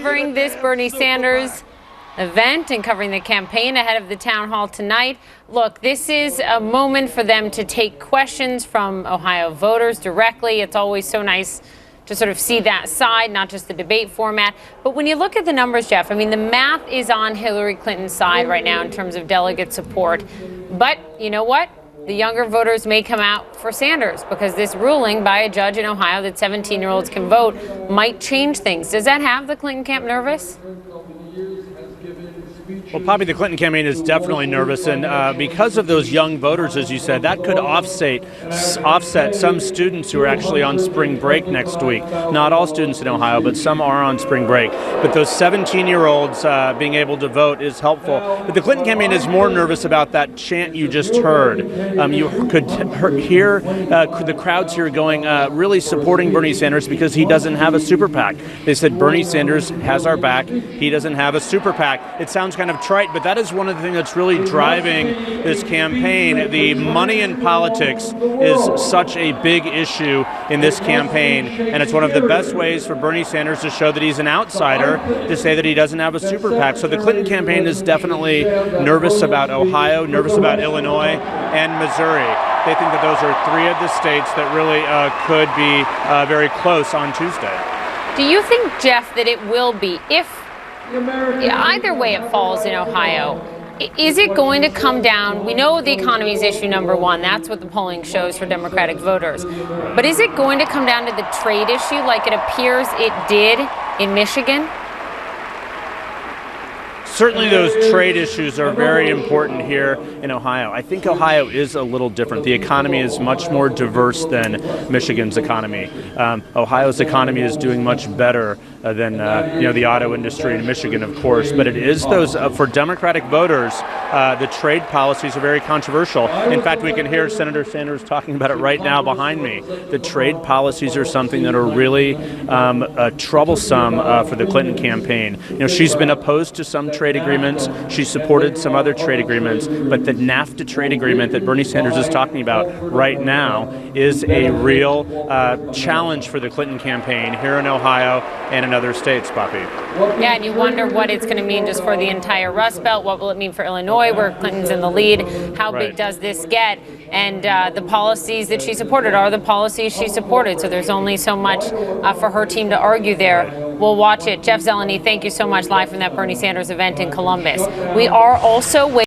covering this Bernie Sanders event and covering the campaign ahead of the town hall tonight. Look, this is a moment for them to take questions from Ohio voters directly. It's always so nice to sort of see that side, not just the debate format. But when you look at the numbers, Jeff, I mean, the math is on Hillary Clinton's side right now in terms of delegate support. But you know what? The younger voters may come out for Sanders because this ruling by a judge in Ohio that 17-year-olds can vote might change things. Does that have the Clinton camp nervous? Well, Poppy, the Clinton campaign is definitely nervous, and because of those young voters, as you said, that could offset some students who are actually on spring break next week. Not all students in Ohio, but some are on spring break. But those 17-year-olds being able to vote is helpful. But the Clinton campaign is more nervous about that chant you just heard. You could hear the crowds here going, really supporting Bernie Sanders because he doesn't have a super PAC. They said Bernie Sanders has our back. He doesn't have a super PAC. It sounds kind of trite, but that is one of the things that's really driving this campaign. The money in politics is such a big issue in this campaign, and it's one of the best ways for Bernie Sanders to show that he's an outsider, to say that he doesn't have a super PAC. So the Clinton campaign is definitely nervous about Ohio, nervous about Illinois, and Missouri. They think that those are three of the states that really could be very close on Tuesday. Do you think, Jeff, that it will be, if either way it falls in Ohio, is it going to come down? We know the economy is issue number one. That's what the polling shows for Democratic voters. But is it going to come down to the trade issue like it appears it did in Michigan? Certainly those trade issues are very important here in Ohio. I think Ohio is a little different. The economy is much more diverse than Michigan's economy. Ohio's economy is doing much better than the auto industry in Michigan, of course. But it is those, for Democratic voters, the trade policies are very controversial. In fact, we can hear Senator Sanders talking about it right now behind me. The trade policies are something that are really troublesome for the Clinton campaign. She's been opposed to some trade agreements. She supported some other trade agreements, but the NAFTA trade agreement that Bernie Sanders is talking about right now is a real challenge for the Clinton campaign here in Ohio and in other states, Poppy. Yeah, and you wonder what it's going to mean just for the entire Rust Belt. What will it mean for Illinois, where Clinton's in the lead? How big does this get? And the policies that she supported are the policies she supported. So there's only so much for her team to argue there. We'll watch it. Jeff Zeleny, thank you so much, live from that Bernie Sanders event in Columbus. We are also waiting.